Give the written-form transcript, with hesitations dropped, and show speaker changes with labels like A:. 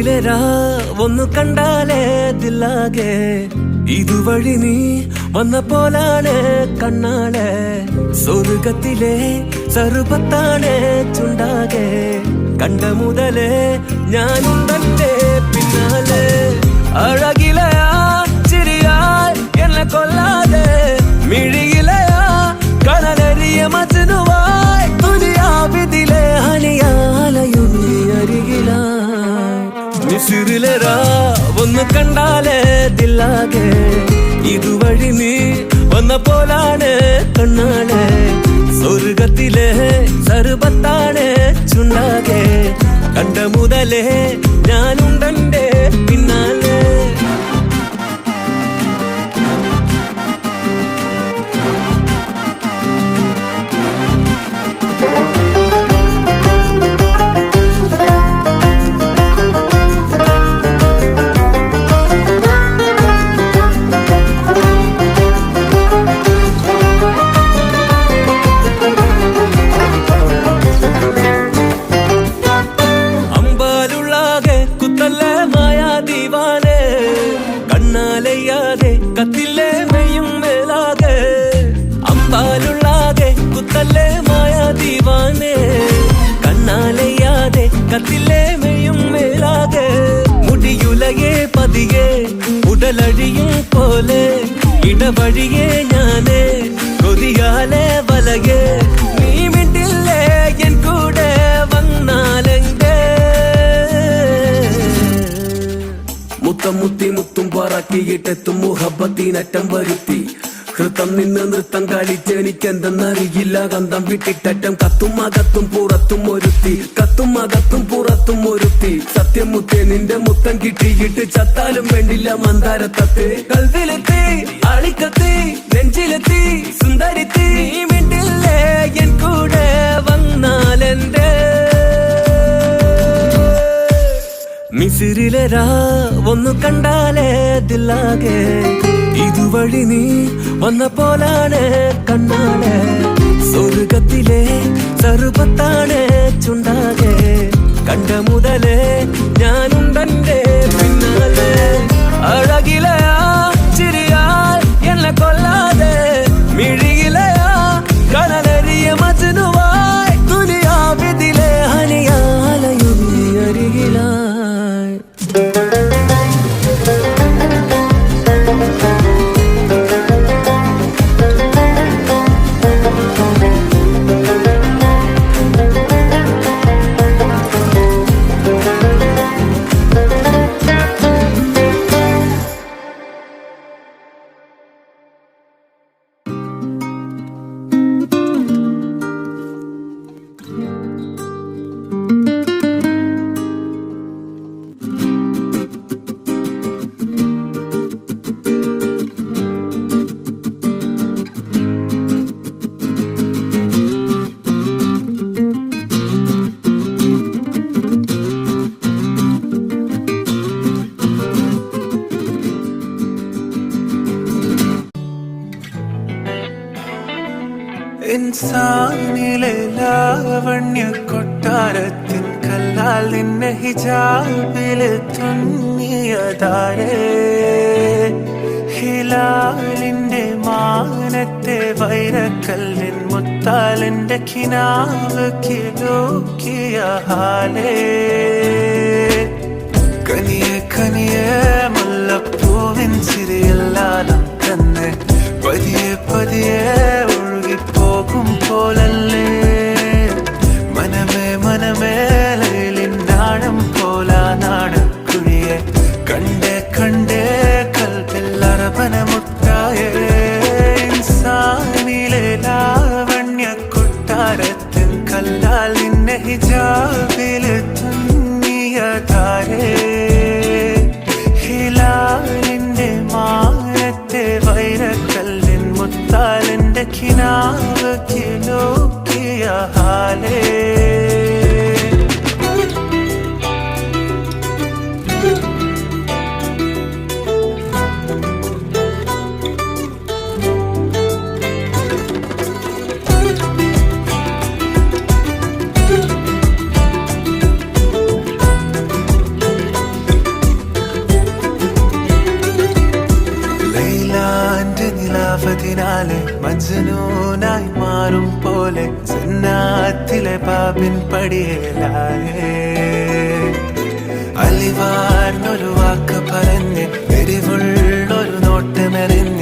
A: മിസിരിലെരാ ഒന്നു കണ്ടാലേ ദില്ലാകെ ഇതുവഴി നീ വന്ന പോലാണ് കണ്ണാളെ സ്വർഗത്തിലെ സർവത്താണ് ചുണ്ടാകെ കണ്ട മുതലേ ഞാനും തന്റെ പിന്നാലെ അഴകിലയാ ചിരിയാൽ എന്നെ കൊല്ലാതെ മിഴിയിലയാ കടലരിയ മജനുവായി ദുനിയാവിതിലെ ഹനിയാലയും നീ അരികിലായി മിസിരിലെരാ ഒന്ന് കണ്ടാലേ ദില്ലാകെ ഇതുവഴി നീ വന്ന പോലാണ് കണ്ണാളെ സ്വർഗത്തിലെ സർവത്താണ് ചുണ്ടാകെ കണ്ട മുതലേ ഞാനുണ്ടെന്റെ പിന്നാലെ കത്തില്ലേ മെയ്യും മേലാകെ അമ്പാലുള്ളാകെ കുത്തല്ലേ മായ ദീവാനെ കണ്ണാലയ്യാതെ കത്തില്ലേ മെയ്യും മേലാകെ മുടിയുലകെ പതിയെ ഉടലഴിയും പോലെ ഇടവഴിയെ ഞാനേ കൊതിയാലെ വലകെ നീ മിണ്ടില്ലേ എൻ കൂടെ വന്നാലെങ്കേ മുത്തം മുത്തി മുത്തും പറക്കിയിട്ടെത്തും മുഹബത്തിനറ്റം വരുത്തി ഹൃതം നിന്ന് നൃത്തം കളിച്ച് എനിക്കെന്തെന്നറിയില്ല കന്തം വിട്ടിട്ടറ്റം കത്തും അകത്തും പുറത്തും ഒരുത്തി കത്തും അകത്തും പുറത്തും ഒരുത്തി സത്യം മുത്തേ നിന്റെ മുത്തം കിട്ടിയിട്ട് ചത്താലും വേണ്ടില്ല മന്ദാരത്തത്തെ കൽവിലെത്തി അളിക്കത്തി നെഞ്ചിലെത്തി സുന്ദരിത്തി നീ മിണ്ടില്ലേ എൻ കൂടെ വന്നാലെന്റെ മിസിരിലെരാ ഒന്നു കണ്ടാലേ ദില്ലാകെ ഇതുവഴി നീ വന്ന പോലാണ് കണ്ണാളെ സ്വർഗത്തിലെ സർവത്താണ് ചുണ്ടാകെ കണ്ട മുതലേ ഞാനുണ്ടെന്റെ പിന്നാലെ അഴകിലയാ ചിരിയാൽ എന്നെ കൊല്ലാതെ മിഴിയിലയാ കടലരിയ മജനുവായി ദുനിയാവിതിലെ ഹനിയാലയും നീ അരികിലായി
B: ഇൻസാനിലെ ലാവണ്യ കൊട്ടാരത്തിൻ കല്ലാൽ നിന്നെ ഹിജാബില് തുന്നിയതാരേ ഹിലാലിന്റെ മാനത്തെ വൈരക്കല്ലിൻ മുത്താലിന്റെ കിനാവ് കിലോക്കിയ ഹാലേ കനിയെ കനിയെ മുല്ലപ്പൂവിൻ ചിരിയെല്ലാം തന്നെ പതിയെ പതിയെ പോകും പോലല്ലേ മനമേ മനമേ ലൈലിനാഴം പോലാ നാടക്കുഴിയെ കണ്ടേ കണ്ടേ കൽപ്പില്ലറപന മുട്ടായേ ഇൻസാനിലെ ലാവണ്യ കൊട്ടാരത്തിൻ കല്ലാൽ നിന്നെ ഹിജാബില് തുന്നിയതാരേ ഹിലാലിന്റെ മാനത്തെ വൈരക്കല്ലിൻ മുത്താലിന്റെ കിനാവ് കിലോക്കിയ ഹാലേ ജന്നാത്തിലെ ബാബിൻ പടിയേലായേ അലിവാർന്നൊരു വാക്ക് പറഞ്ഞ് എരിവുള്ളൊരു നോട്ട് മെറിഞ്ഞ്